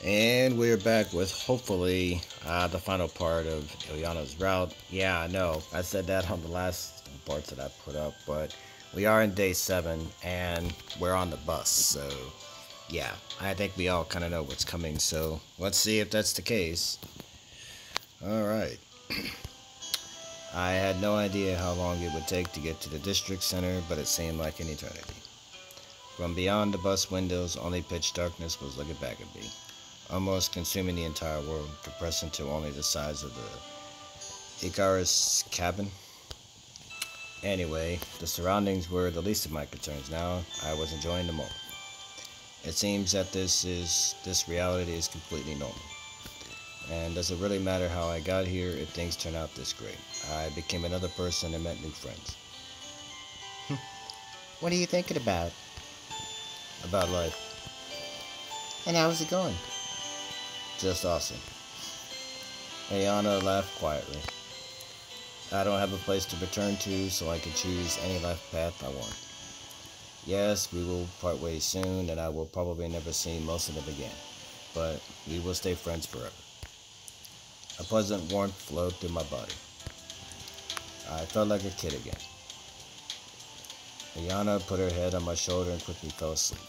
And we're back with hopefully the final part of Ulyana's route. Yeah, I know. I said that on the last parts that I put up, but we are in day 7 and we're on the bus. So, yeah, I think we all kind of know what's coming. So, let's see if that's the case. Alright. I had no idea how long it would take to get to the district center, but it seemed like an eternity. From beyond the bus windows, only pitch darkness was looking back at me, almost consuming the entire world, compressed into only the size of the Icarus cabin. Anyway, the surroundings were the least of my concerns now. I was enjoying the moment. It seems that this reality is completely normal. And does it really matter how I got here if things turn out this great? I became another person and met new friends. What are you thinking about? About life. And how's it going? Just awesome. Ayana laughed quietly. I don't have a place to return to, so I can choose any life path I want. Yes, we will part ways soon, and I will probably never see most of them again, but we will stay friends forever. A pleasant warmth flowed through my body. I felt like a kid again. Ayana put her head on my shoulder and quickly fell asleep.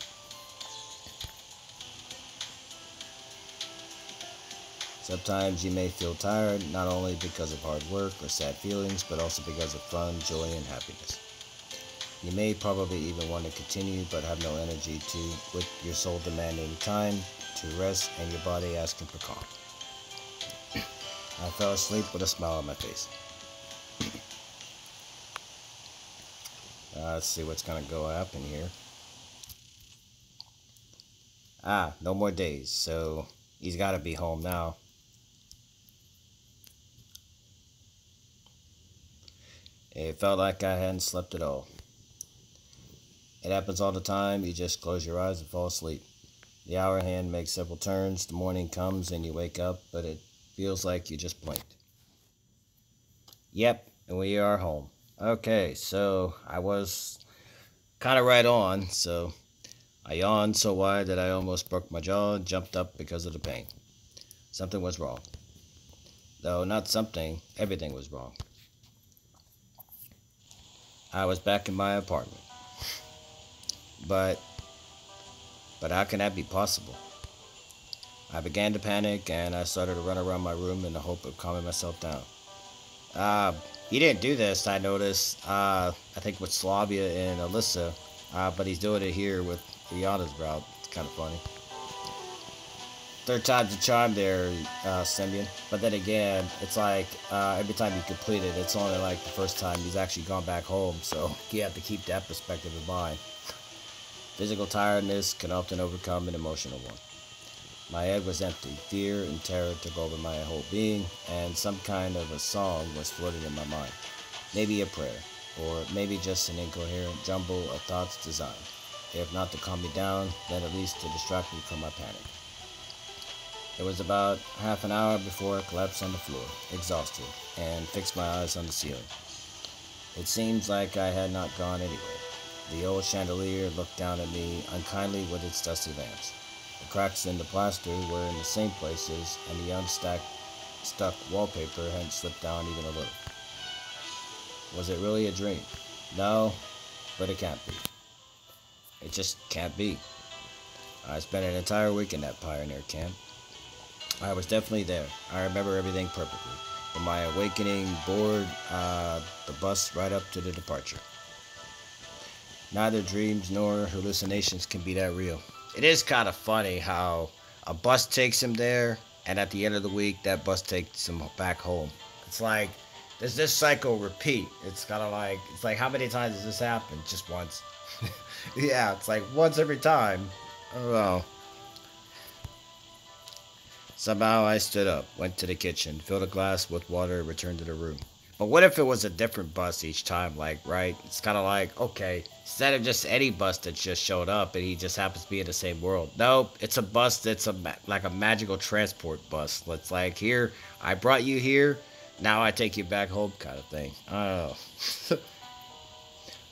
Sometimes you may feel tired, not only because of hard work or sad feelings, but also because of fun, joy, and happiness. You may probably even want to continue, but have no energy to, with your soul demanding time to rest and your body asking for calm. I fell asleep with a smile on my face. Let's see what's gonna go happen here. No more days, so he's gotta be home now. It felt like I hadn't slept at all. It happens all the time. You just close your eyes and fall asleep. The hour hand makes several turns. The morning comes and you wake up, but it feels like you just blinked. Yep, and we are home. Okay, so I was kind of right on, so I yawned so wide that I almost broke my jaw and jumped up because of the pain. Something was wrong. Though not something, everything was wrong. I was back in my apartment. But how can that be possible? I began to panic and I started to run around my room in the hope of calming myself down. He didn't do this, I noticed, I think with Slavia and Alyssa, but he's doing it here with Rihanna's route. It's kind of funny. Third time's a charm there, Simeon. But then again, it's like every time you complete it, it's only like the first time he's actually gone back home, so you have to keep that perspective in mind. Physical tiredness can often overcome an emotional one. My head was empty. Fear and terror took over my whole being, and some kind of a song was floating in my mind. Maybe a prayer, or maybe just an incoherent jumble of thoughts designed, if not to calm me down, then at least to distract me from my panic. It was about half an hour before I collapsed on the floor, exhausted, and fixed my eyes on the ceiling. It seems like I had not gone anywhere. The old chandelier looked down at me unkindly with its dusty lamps. The cracks in the plaster were in the same places, and the stuck wallpaper hadn't slipped down even a little. Was it really a dream? No, but it can't be. It just can't be. I spent an entire week in that pioneer camp. I was definitely there. I remember everything perfectly. From my awakening board, the bus right up to the departure. Neither dreams nor hallucinations can be that real. It is kind of funny how a bus takes him there, and at the end of the week, that bus takes him back home. It's like, does this cycle repeat? It's kind of like, it's like, how many times does this happen? Just once. Yeah, it's like once every time. I don't know. Somehow I stood up, went to the kitchen, filled a glass with water, and returned to the room. But what if it was a different bus each time, like, right? It's kind of like, okay, instead of just any bus that just showed up and he just happens to be in the same world. Nope, it's a bus that's like a magical transport bus. It's like, here, I brought you here, now I take you back home kind of thing. Oh.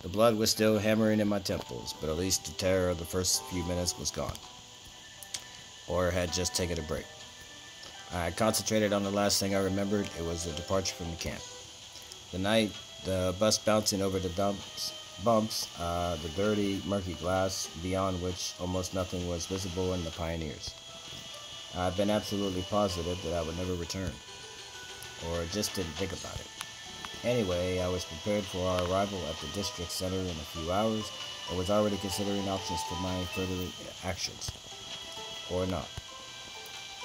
The blood was still hammering in my temples, but at least the terror of the first few minutes was gone. or had just taken a break. I concentrated on the last thing I remembered. It was the departure from the camp. The night, the bus bouncing over the bumps, the dirty, murky glass beyond which almost nothing was visible in the Pioneers. I've been absolutely positive that I would never return, or just didn't think about it. Anyway, I was prepared for our arrival at the district center in a few hours and was already considering options for my further actions. Or not.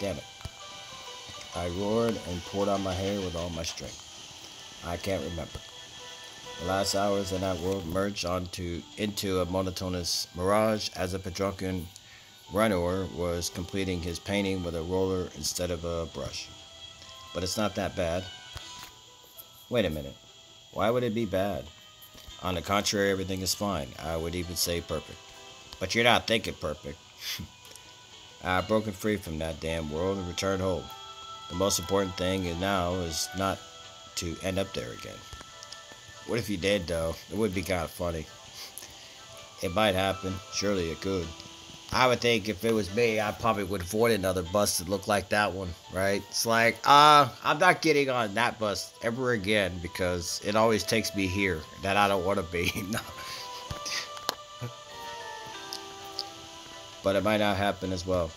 Damn it. I roared and pulled on my hair with all my strength. I can't remember. The last hours in that world merged into a monotonous mirage as if a drunken runner was completing his painting with a roller instead of a brush. But it's not that bad. Wait a minute. Why would it be bad? On the contrary, everything is fine. I would even say perfect. But you're not thinking perfect. I've broken free from that damn world and returned home. The most important thing now is not to end up there again. What if you did, though? It would be kind of funny. It might happen. Surely it could. I would think if it was me, I probably would avoid another bus that looked like that one, right? It's like, I'm not getting on that bus ever again because it always takes me here that I don't want to be. No. But it might not happen as well.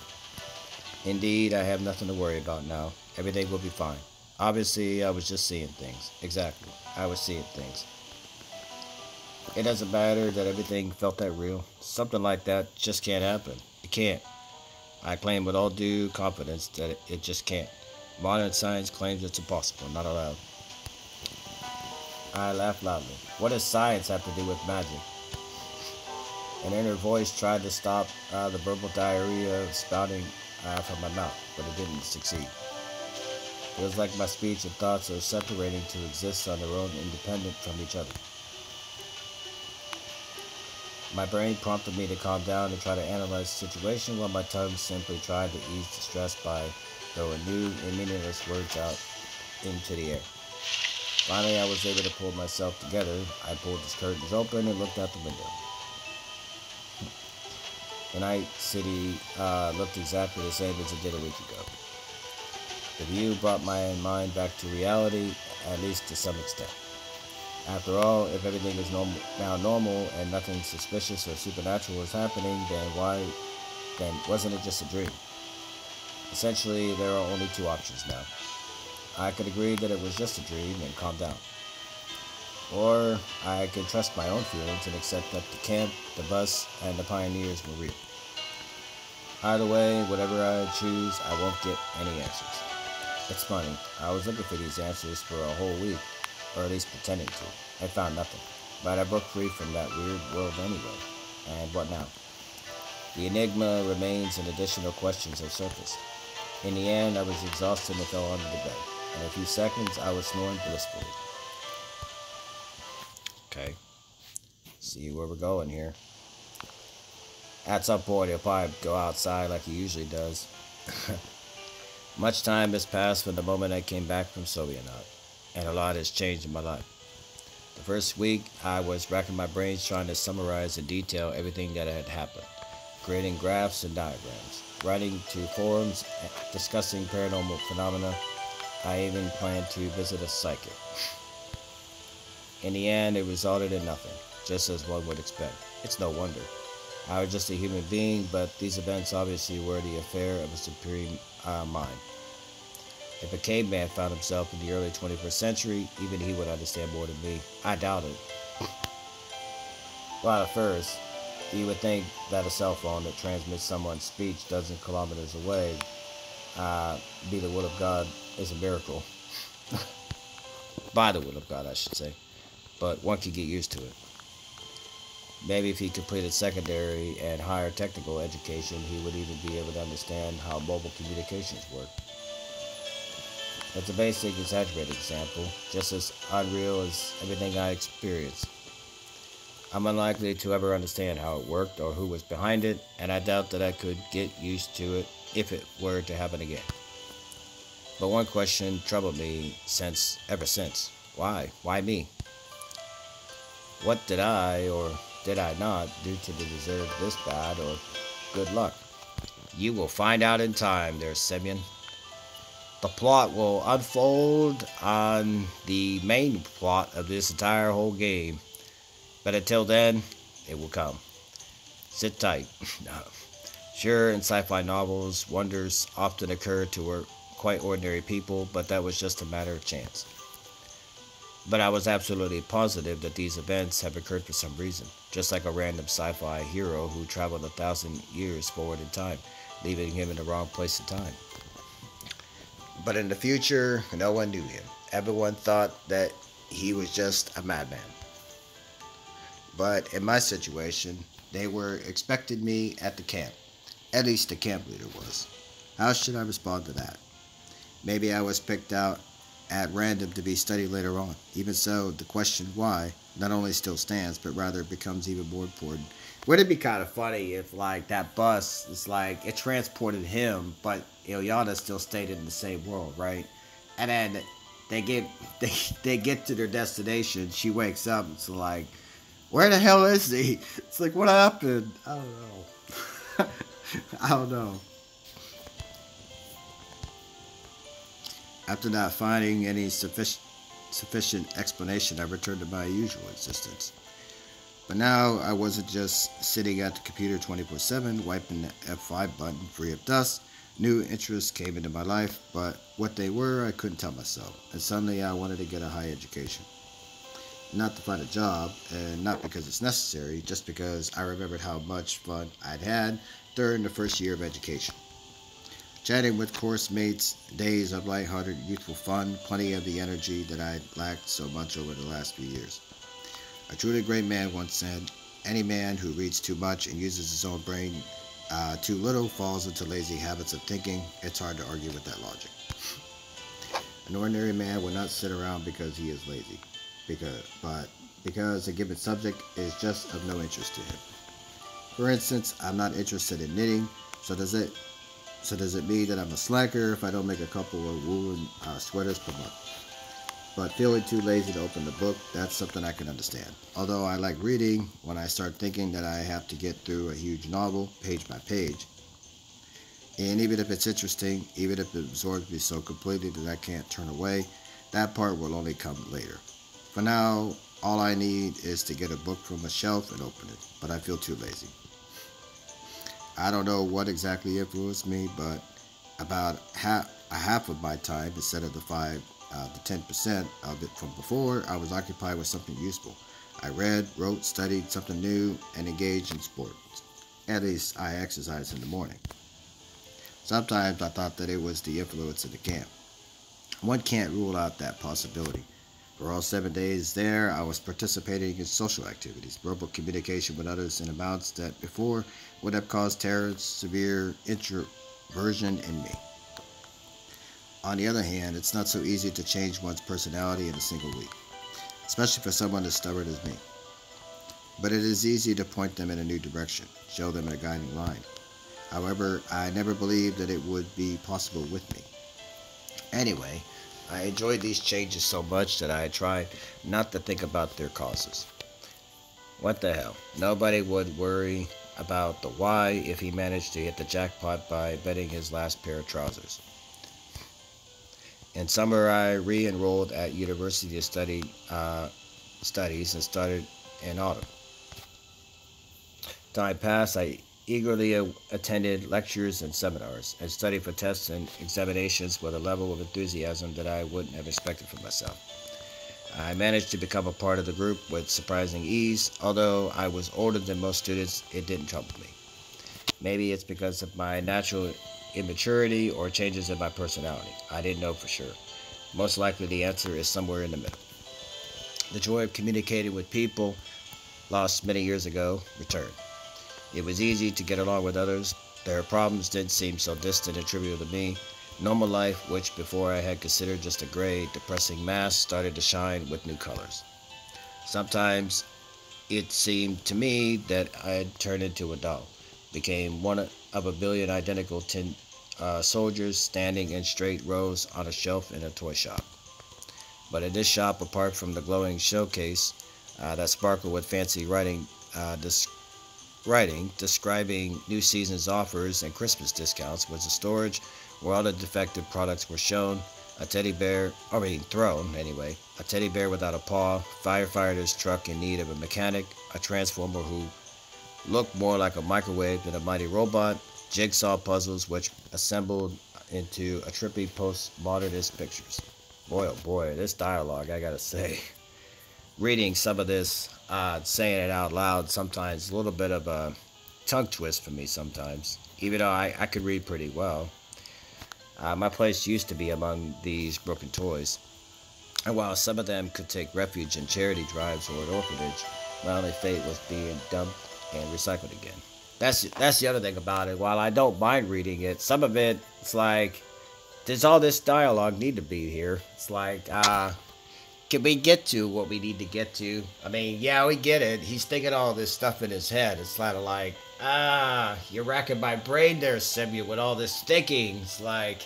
Indeed, I have nothing to worry about now. Everything will be fine. Obviously, I was just seeing things. Exactly. I was seeing things. It doesn't matter that everything felt that real. Something like that just can't happen. It can't. I claim with all due confidence that it just can't. Modern science claims it's impossible, not allowed. I laughed loudly. What does science have to do with magic? An inner voice tried to stop the verbal diarrhea spouting from my mouth, but it didn't succeed. It was like my speech and thoughts are separating to exist on their own, independent from each other. My brain prompted me to calm down and try to analyze the situation, while my tongue simply tried to ease the stress by throwing new and meaningless words out into the air. Finally, I was able to pull myself together. I pulled the curtains open and looked out the window. The night city looked exactly the same as it did a week ago. The view brought my mind back to reality, at least to some extent. After all, if everything is now normal and nothing suspicious or supernatural is happening, then wasn't it just a dream? Essentially, there are only two options now. I could agree that it was just a dream and calm down. Or I could trust my own feelings and accept that the camp, the bus, and the Pioneers were real. Either way, whatever I choose, I won't get any answers. It's funny, I was looking for these answers for a whole week, or at least pretending to. I found nothing, but I broke free from that weird world anyway. And what now? The enigma remains and additional questions have surfaced. In the end, I was exhausted and fell onto the bed. In a few seconds, I was snoring blissfully. Okay, see where we're going here. At some point, he'll probably go outside like he usually does. Much time has passed from the moment I came back from Ulyana, and a lot has changed in my life. The first week, I was racking my brains trying to summarize in detail everything that had happened, creating graphs and diagrams, writing to forums, discussing paranormal phenomena. I even planned to visit a psychic. In the end, it resulted in nothing, just as one would expect. It's no wonder. I was just a human being, but these events obviously were the affair of a supreme mind. If a caveman found himself in the early 21st century, even he would understand more than me. I doubt it. Well, at first, you would think that a cell phone that transmits someone's speech dozens of kilometers away, be the will of God, is a miracle. By the will of God, I should say. But one could get used to it. Maybe if he completed secondary and higher technical education, he would even be able to understand how mobile communications work. It's a basic, exaggerated example, just as unreal as everything I experienced. I'm unlikely to ever understand how it worked or who was behind it, and I doubt that I could get used to it if it were to happen again. But one question troubled me ever since. Why? Why me? What did I, or did I not, do to deserve this bad or good luck? You will find out in time, there, Simeon. The plot will unfold on the main plot of this entire whole game. But until then, it will come. Sit tight. Sure, in sci-fi novels, wonders often occur to quite ordinary people, but that was just a matter of chance. But I was absolutely positive that these events have occurred for some reason, just like a random sci-fi hero who traveled 1,000 years forward in time, leaving him in the wrong place and time. But in the future, no one knew him. Everyone thought that he was just a madman. But in my situation, they were expecting me at the camp. At least the camp leader was. How should I respond to that? Maybe I was picked out at random to be studied later on. Even so, the question why not only still stands, but rather becomes even more important. Would it be kind of funny if, like, that bus is like, it transported him, but Ulyana still stayed in the same world, right? And then they get to their destination. She wakes up and it's like, where the hell is he? It's like, what happened? I don't know. I don't know. After not finding any sufficient explanation, I returned to my usual existence. But now I wasn't just sitting at the computer 24/7, wiping the F5 button free of dust. New interests came into my life, but what they were, I couldn't tell myself. And suddenly I wanted to get a high education. Not to find a job, and not because it's necessary, just because I remembered how much fun I'd had during the first year of education. Chatting with course mates, days of lighthearted, youthful fun, plenty of the energy that I'd lacked so much over the last few years. A truly great man once said, any man who reads too much and uses his own brain too little falls into lazy habits of thinking. It's hard to argue with that logic. An ordinary man will not sit around because he is lazy, but because a given subject is just of no interest to him. For instance, I'm not interested in knitting, so does it mean that I'm a slacker if I don't make a couple of woolen sweaters per month? But feeling too lazy to open the book, that's something I can understand. Although I like reading, when I start thinking that I have to get through a huge novel, page by page, and even if it's interesting, even if it absorbs me so completely that I can't turn away, that part will only come later. For now, all I need is to get a book from a shelf and open it, but I feel too lazy. I don't know what exactly influenced me, but about half of my time, instead of the 10% of it from before, I was occupied with something useful. I read, wrote, studied something new, and engaged in sports. At least I exercised in the morning. Sometimes I thought that it was the influence of the camp. One can't rule out that possibility. For all 7 days there, I was participating in social activities, verbal communication with others in amounts that before would have caused terror, severe introversion in me. On the other hand, it's not so easy to change one's personality in a single week, especially for someone as stubborn as me. But it is easy to point them in a new direction, show them a guiding line. However, I never believed that it would be possible with me. Anyway, I enjoyed these changes so much that I tried not to think about their causes. What the hell? Nobody would worry about the why if he managed to hit the jackpot by betting his last pair of trousers. In summer, I re-enrolled at university to study studies and started in autumn. Time passed. I eagerly attended lectures and seminars and studied for tests and examinations with a level of enthusiasm that I wouldn't have expected from myself. I managed to become a part of the group with surprising ease. Although I was older than most students, it didn't trouble me. Maybe it's because of my natural immaturity or changes in my personality. I didn't know for sure. Most likely the answer is somewhere in the middle. The joy of communicating with people lost many years ago returned. It was easy to get along with others. Their problems didn't seem so distant and trivial to me. Normal life, which before I had considered just a gray, depressing mass, started to shine with new colors. Sometimes it seemed to me that I had turned into a doll, became one of a billion identical tin soldiers standing in straight rows on a shelf in a toy shop. But in this shop, apart from the glowing showcase that sparkled with fancy writing writing describing new season's offers and Christmas discounts was a storage where all the defective products were shown. A teddy bear, thrown anyway. A teddy bear without a paw, firefighter's truck in need of a mechanic, a transformer who looked more like a microwave than a mighty robot, jigsaw puzzles which assembled into a trippy postmodernist pictures. Boy, oh boy, this dialogue, I gotta say. Reading some of this, saying it out loud, sometimes a little bit of a tongue twist for me sometimes, even though I could read pretty well. My place used to be among these broken toys, and while some of them could take refuge in charity drives or an orphanage, my only fate was being dumped and recycled again. That's the other thing about it. While I don't mind reading it, some of it, it's like, does all this dialogue need to be here? It's like, can we get to what we need to get to? I mean, yeah, we get it. He's thinking all this stuff in his head. It's kind of like, you're racking my brain there, Samuel, with all this thinking. It's like,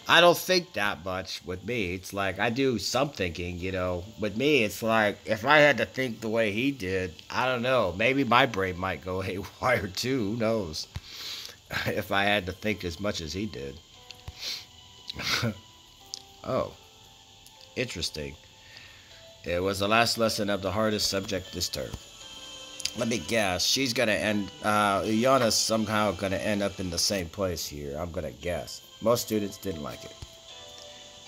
I don't think that much with me. It's like, I do some thinking, you know. With me, it's like, if I had to think the way he did, I don't know. Maybe my brain might go haywire too. Who knows? If I had to think as much as he did. Oh, interesting. It was the last lesson of the hardest subject this term. Let me guess. She's gonna end. Ulyana's somehow gonna end up in the same place here. I'm gonna guess. Most students didn't like it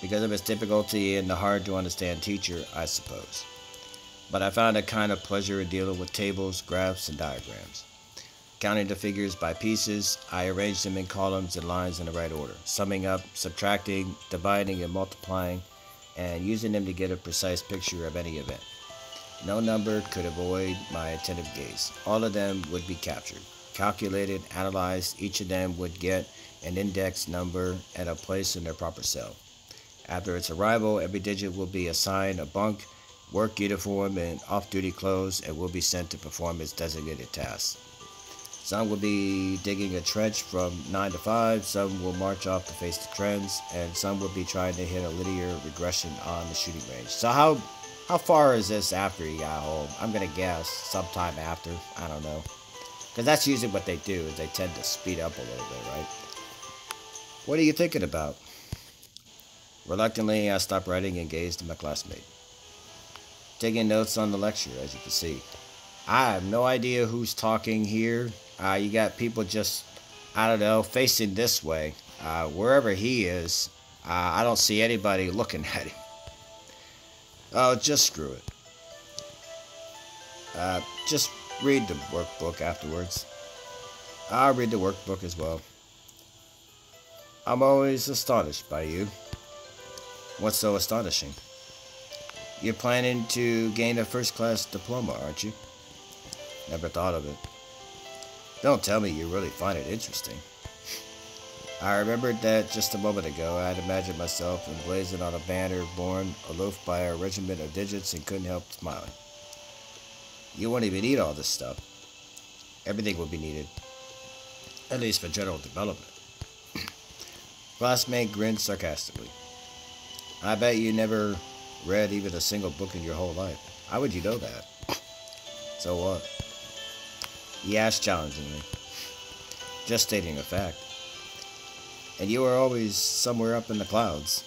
because of its difficulty and the hard to understand teacher, I suppose. But I found a kind of pleasure in dealing with tables, graphs, and diagrams. Counting the figures by pieces, I arranged them in columns and lines in the right order, summing up, subtracting, dividing, and multiplying, and using them to get a precise picture of any event. No number could avoid my attentive gaze. All of them would be captured, calculated, analyzed. Each of them would get an index number and a place in their proper cell. After its arrival, every digit will be assigned a bunk, work uniform, and off-duty clothes, and will be sent to perform its designated tasks. Some will be digging a trench from 9 to 5, some will march off to face the trends, and some will be trying to hit a linear regression on the shooting range. So how far is this after he got home? I'm going to guess sometime after. I don't know. Because that's usually what they do, is they tend to speed up a little bit, right? What are you thinking about? Reluctantly, I stopped writing and gazed at my classmate. Taking notes on the lecture, as you can see. I have no idea who's talking here. You got people just, I don't know, facing this way. Wherever he is, I don't see anybody looking at him. Oh, just screw it. Just read the workbook afterwards. I'll read the workbook as well. I'm always astonished by you. What's so astonishing? You're planning to gain a first-class diploma, aren't you? Never thought of it. Don't tell me you really find it interesting. I remembered that just a moment ago I had imagined myself emblazoned on a banner borne aloof by a regiment of digits and couldn't help smiling. You won't even need all this stuff. Everything will be needed. At least for general development. Classmate grinned sarcastically. I bet you never read even a single book in your whole life. How would you know that? So what? He asked challengingly. Just stating a fact. And you are always somewhere up in the clouds.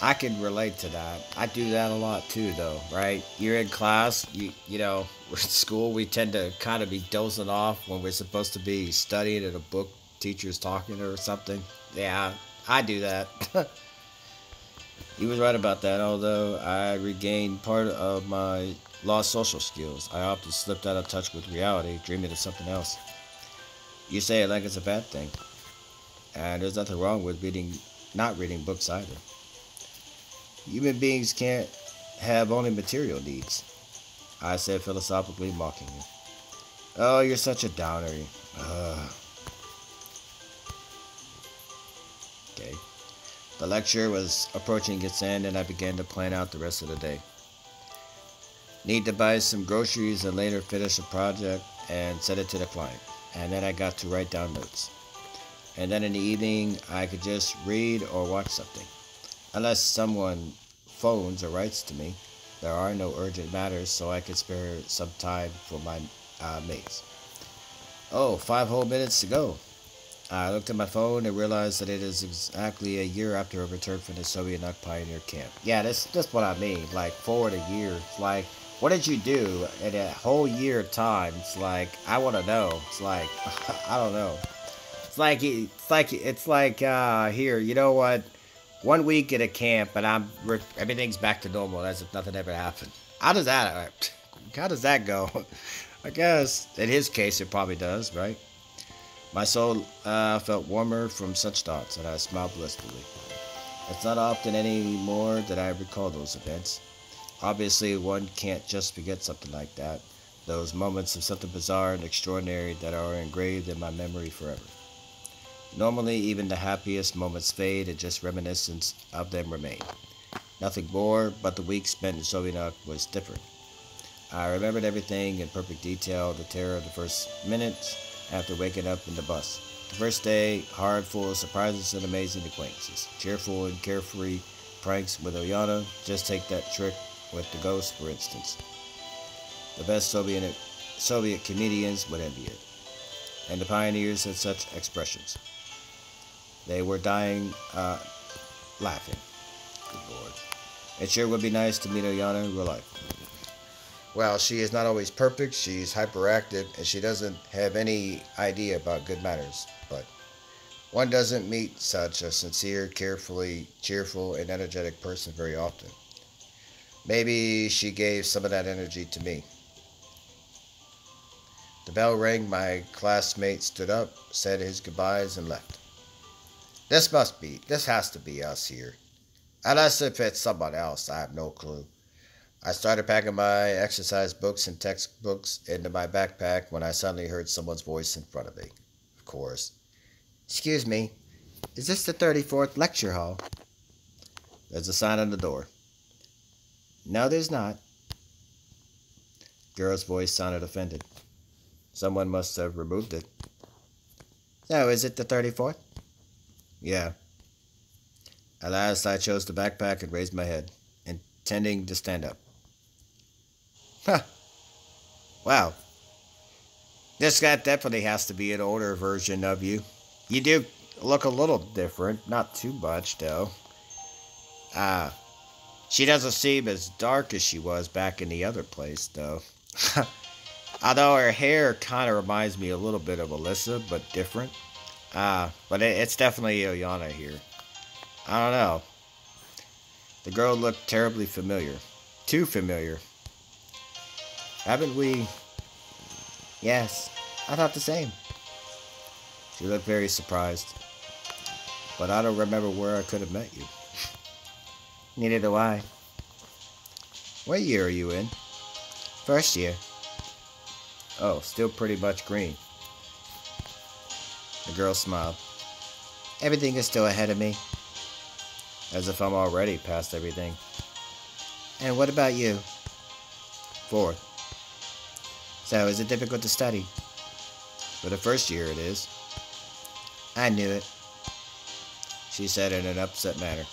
I can relate to that. I do that a lot too, though, right? You're in class, you know, we're in school, we tend to kind of be dozing off when we're supposed to be studying at a book teacher's talking or something. Yeah, I do that. He was right about that, although I regained part of my lost social skills. I often slipped out of touch with reality, dreaming of something else. You say it like it's a bad thing. And there's nothing wrong with not reading books either. Human beings can't have only material needs. I said philosophically, mocking him. Oh, you're such a downer. Okay. The lecture was approaching its end, and I began to plan out the rest of the day. Need to buy some groceries and later finish a project and send it to the client. And then I got to write down notes. And then in the evening, I could just read or watch something. Unless someone phones or writes to me, there are no urgent matters, so I could spare some time for my mates. Oh, 5 whole minutes to go. I looked at my phone and realized that it is exactly a year after I returned from the Soviet pioneer camp. Yeah, that's what I mean. Like, forward a year. It's like, what did you do in a whole year of time? It's like, I want to know. It's like, I don't know. Here, you know what? 1 week at a camp and everything's back to normal as if nothing ever happened. How does that go? I guess in his case it probably does, right? My soul felt warmer from such thoughts, and I smiled blissfully. It's not often anymore that I recall those events. Obviously, one can't just forget something like that. Those moments of something bizarre and extraordinary that are engraved in my memory forever. Normally, even the happiest moments fade and just reminiscence of them remain. Nothing more, but the week spent in Soviet was different. I remembered everything in perfect detail, the terror of the first minutes after waking up in the bus. The first day, hard, full of surprises and amazing acquaintances. Cheerful and carefree pranks with Ulyana. Just take that trick with the ghost, for instance. The best Soviet comedians would envy it. And the pioneers had such expressions. They were dying laughing. Good Lord. It sure would be nice to meet Ulyana in real life. Well, she is not always perfect, she's hyperactive, and she doesn't have any idea about good manners. But one doesn't meet such a sincere, carefully cheerful, and energetic person very often. Maybe she gave some of that energy to me. The bell rang, my classmate stood up, said his goodbyes, and left. This has to be us here. Unless if it's someone else, I have no clue. I started packing my exercise books and textbooks into my backpack when I suddenly heard someone's voice in front of me. Of course. Excuse me, is this the 34th lecture hall? There's a sign on the door. No, there's not. Girl's voice sounded offended. Someone must have removed it. So, is it the 34th? Yeah. At last, I chose the backpack and raised my head, intending to stand up. Huh. Wow. This guy definitely has to be an older version of you. You do look a little different. Not too much, though. She doesn't seem as dark as she was back in the other place, though. Although her hair kind of reminds me a little bit of Alyssa, but different. But it's definitely Ulyana here. I don't know. The girl looked terribly familiar. Too familiar. Haven't we? Yes, I thought the same. She looked very surprised. But I don't remember where I could have met you. Neither do I. What year are you in? First year. Oh, still pretty much green. The girl smiled. Everything is still ahead of me. As if I'm already past everything. And what about you? Fourth. So, is it difficult to study? For the first year it is. I knew it. She said in an upset manner.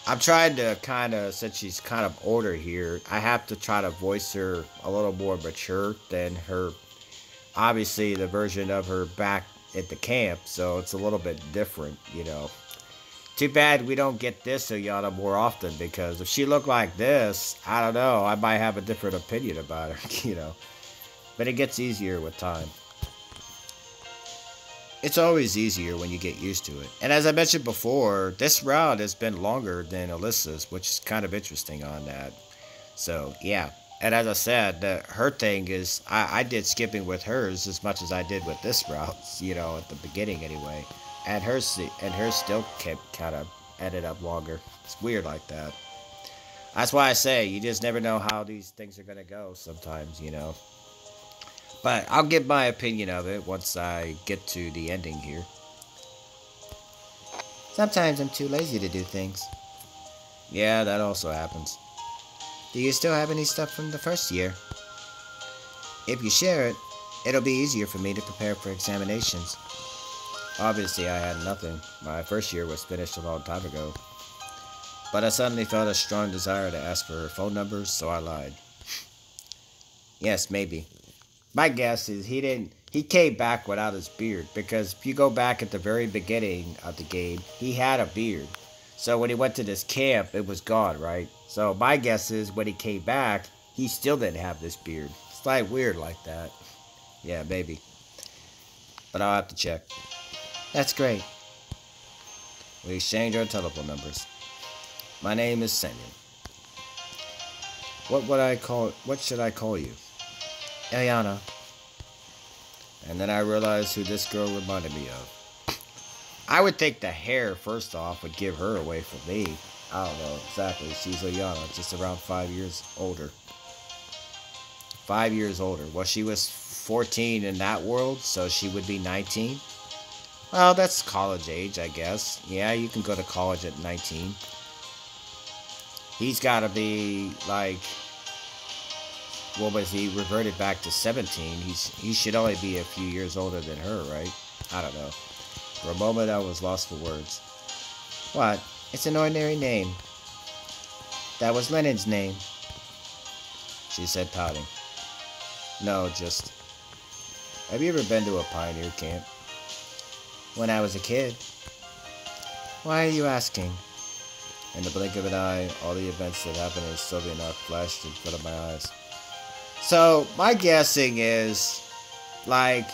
I'm trying to, since she's kind of older here, I have to try to voice her a little more mature than her, obviously the version of her back at the camp, so it's a little bit different, you know. Too bad we don't get this Ulyana more often, because if she looked like this, I don't know, I might have a different opinion about her, you know. But it gets easier with time. It's always easier when you get used to it. And as I mentioned before, this route has been longer than Alyssa's, which is kind of interesting on that. So, yeah. And as I said, her thing is, I did skipping with hers as much as I did with this route, you know, at the beginning anyway. And hers still kept kind of ended up longer. It's weird like that. That's why I say, you just never know how these things are going to go sometimes, you know. But I'll give my opinion of it once I get to the ending here. Sometimes I'm too lazy to do things. Yeah, that also happens. Do you still have any stuff from the first year? If you share it, it'll be easier for me to prepare for examinations. Obviously, I had nothing. My first year was finished a long time ago. But I suddenly felt a strong desire to ask for her phone number, so I lied. Yes, maybe. My guess is he didn't He came back without his beard because if you go back at the very beginning of the game, he had a beard. So when he went to this camp, it was gone, right? So my guess is when he came back, he still didn't have this beard. It's like weird like that. Yeah, maybe. But I'll have to check. That's great. We exchange our telephone numbers. My name is Samuel. What should I call you? Ulyana. And then I realized who this girl reminded me of. I would think the hair, first off, would give her away from me. I don't know exactly. She's Ulyana, just around 5 years older. 5 years older. Well, she was 14 in that world, so she would be 19. Well, that's college age, I guess. Yeah, you can go to college at 19. He's got to be like, what was he? Reverted back to 17. He should only be a few years older than her, right? I don't know. For a moment, I was lost for words. What? It's an ordinary name. That was Lenin's name, she said, pouting. No, just... Have you ever been to a pioneer camp? When I was a kid. Why are you asking? In the blink of an eye, all the events that happened in Soviet flashed in front of my eyes. So, my guessing is, like,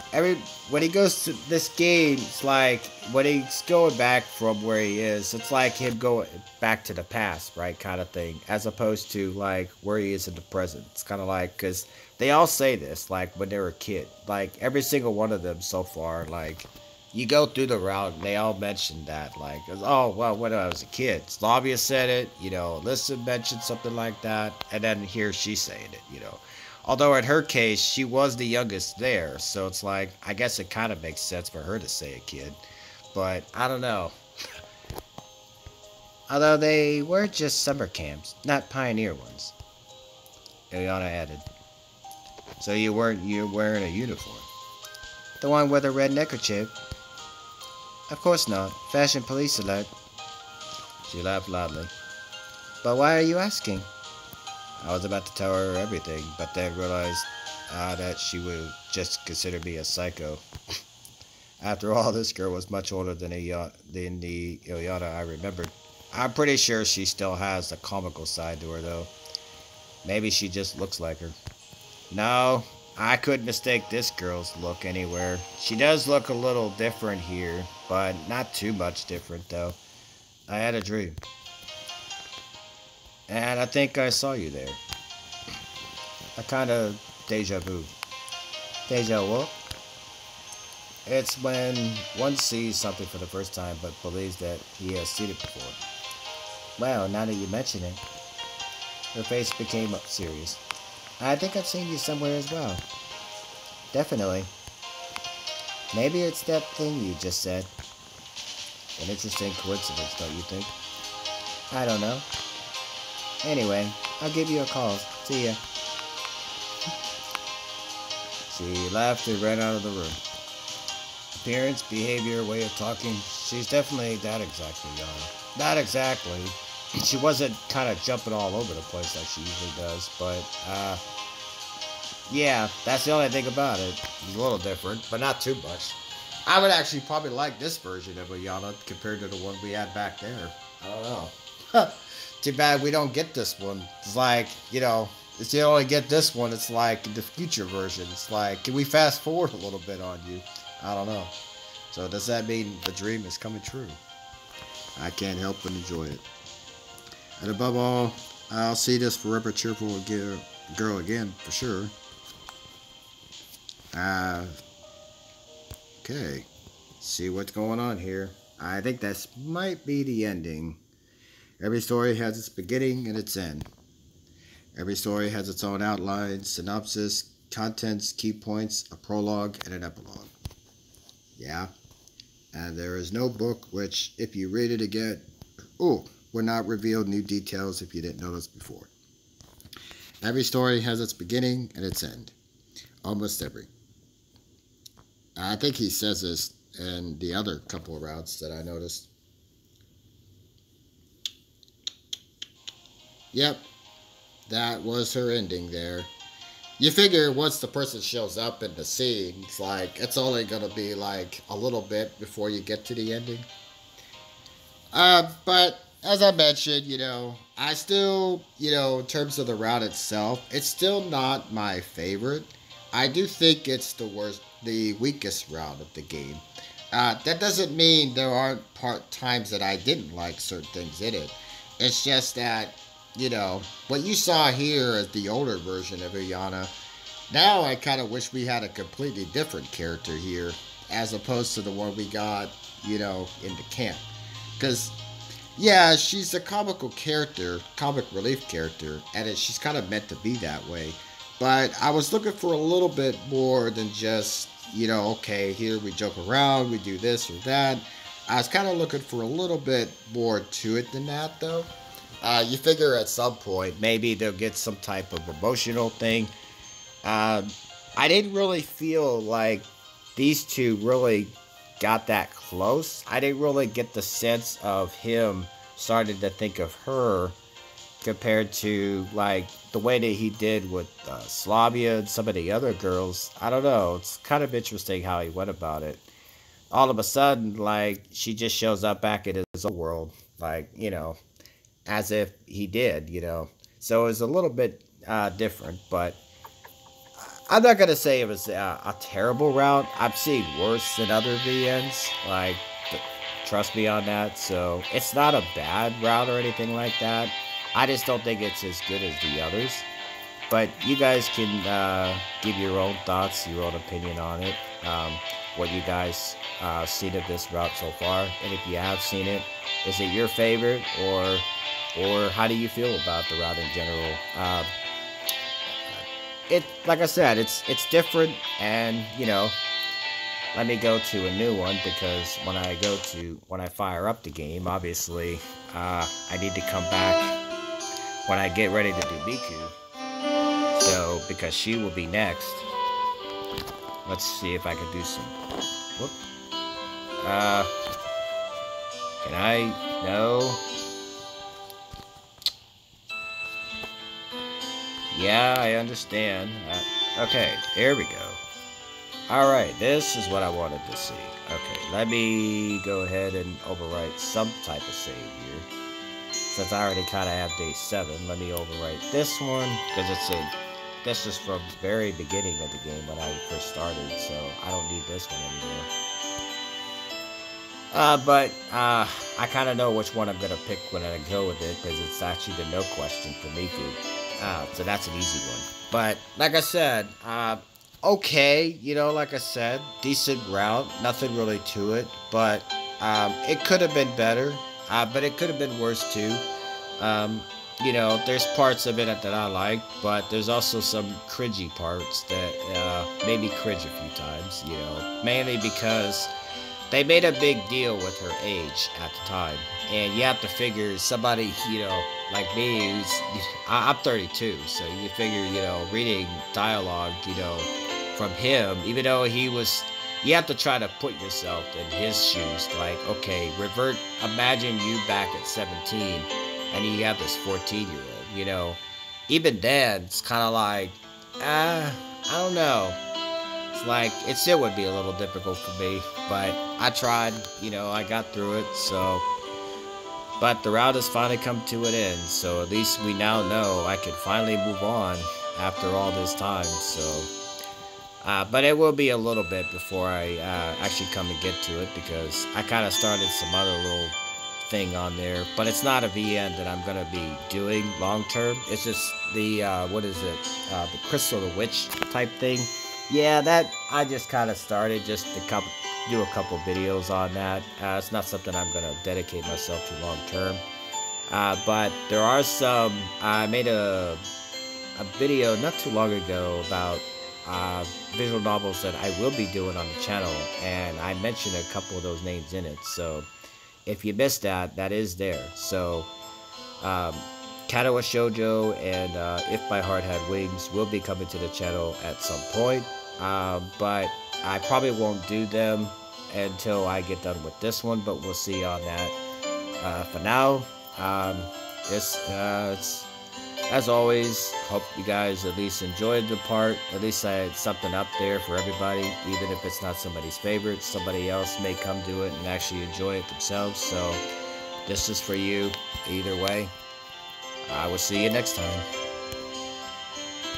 when he goes to this game, it's like, when he's going back from where he is, it's like him going back to the past, right, kind of thing, as opposed to, like, where he is in the present. It's kind of like, because they all say this, like, when they were a kid. Like, every single one of them so far, like, you go through the route, and they all mention that, like, oh, well, when I was a kid. Slavia said it, Alyssa mentioned something like that, and then here she's saying it, Although in her case, she was the youngest there, so it's like, I guess it kind of makes sense for her to say a kid. But, I don't know. Although they were just summer camps, not pioneer ones. Ulyana added. So you're wearing a uniform? The one with a red neckerchief? Of course not. Fashion police alert. She laughed loudly. But why are you asking? I was about to tell her everything, but then realized that she would just consider me a psycho. After all, this girl was much older than the Ulyana I remembered. I'm pretty sure she still has a comical side to her, though. Maybe she just looks like her. No, I couldn't mistake this girl's look anywhere. She does look a little different here, but not too much different, though. I had a dream. And I think I saw you there. A kind of deja vu. Deja vu? It's when one sees something for the first time but believes that he has seen it before. Well, now that you mention it. Her face became serious. I think I've seen you somewhere as well. Definitely. Maybe it's that thing you just said. An interesting coincidence, don't you think? I don't know. Anyway, I'll give you a call. See ya. She laughed and ran out of the room. Appearance, behavior, way of talking, she's definitely that exactly, y'all. Not exactly. She wasn't kind of jumping all over the place like she usually does, but, yeah, that's the only thing about it. It's a little different, but not too much. I would actually probably like this version of Ulyana compared to the one we had back there. I don't know. Too bad we don't get this one. It's like, if you only get this one, it's like the future version. It's like, can we fast forward a little bit on you? I don't know. So does that mean the dream is coming true? I can't help but enjoy it. And above all, I'll see this forever cheerful girl again, for sure. Okay. See what's going on here. I think this might be the ending. Every story has its beginning and its end. Every story has its own outline, synopsis, contents, key points, a prologue, and an epilogue. Yeah. And there is no book which, if you read it again, will not reveal new details if you didn't know this before. Every story has its beginning and its end. Almost every. I think he says this in the other couple of routes that I noticed. Yep, that was her ending there. You figure once the person shows up in the scene, it's like it's only gonna be like a little bit before you get to the ending. But as I mentioned, I still, in terms of the route itself, it's still not my favorite. I do think it's the weakest route of the game. That doesn't mean there aren't times that I didn't like certain things in it. It's just that, what you saw here is the older version of Ulyana. Now I kind of wish we had a completely different character here, as opposed to the one we got, in the camp. Because yeah, she's a comical character, comic relief character, and she's kind of meant to be that way. But I was looking for a little bit more than just, okay, here we joke around, we do this or that. I was kind of looking for a little bit more to it than that, though. You figure at some point maybe they'll get some type of emotional thing. Uh, I didn't really feel like these two really got that close. I didn't really get the sense of him starting to think of her compared to like the way that he did with Slavia and some of the other girls. I don't know. It's kind of interesting how he went about it. All of a sudden, like she just shows up back in his own world, like as if he did. So it was a little bit different, but I'm not gonna say it was a terrible route. I've seen worse than other VNs. Like, trust me on that. So it's not a bad route or anything like that. I just don't think it's as good as the others. But you guys can give your own thoughts, your own opinion on it. What you guys seen of this route so far, and if you have seen it, is it your favorite, or how do you feel about the route in general? It, like I said, it's different, and let me go to a new one, because when I fire up the game, obviously I need to come back when I get ready to do Miku. So because she will be next, let's see if I can do some. Whoop. Can I? No. Yeah, I understand. Okay, there we go. Alright, this is what I wanted to see. Okay, let me go ahead and overwrite some type of save here. Since I already kind of have day 7, let me overwrite this one, because this is from the very beginning of the game when I first started, so I don't need this one anymore. But I kind of know which one I'm going to pick when I go with it, because it's actually the no question for Miku. So that's an easy one. But like I said, okay, like I said, decent route, nothing really to it, but it could have been better, but it could have been worse too. There's parts of it that I like, but there's also some cringy parts that made me cringe a few times, mainly because they made a big deal with her age at the time. And you have to figure somebody, like me, I'm 32, so you figure, reading dialogue, from him, even though you have to try to put yourself in his shoes. Like, okay, imagine you back at 17, and you have this 14-year-old, Even then, it's kind of like, I don't know. Like, it still would be a little difficult for me, but I tried, I got through it, so. But the route has finally come to an end, so at least we now know I can finally move on after all this time, so. But it will be a little bit before I actually come and get to it, because I kind of started some other little thing on there, but it's not a VN that I'm going to be doing long term. It's just the, the Crystal the Witch type thing. Yeah, that I just kind of started just to do a couple videos on that. It's not something I'm going to dedicate myself to long term. But there are some, I made a video not too long ago about visual novels that I will be doing on the channel, and I mentioned a couple of those names in it. So if you missed that, that is there. So Katawa Shoujo and If My Heart Had Wings will be coming to the channel at some point, but I probably won't do them until I get done with this one, but we'll see on that. For now, it's As always, hope you guys at least enjoyed the part. At least I had something up there for everybody, even if it's not somebody's favorite. Somebody else may come to it and actually enjoy it themselves. So this is for you. Either way, I will see you next time.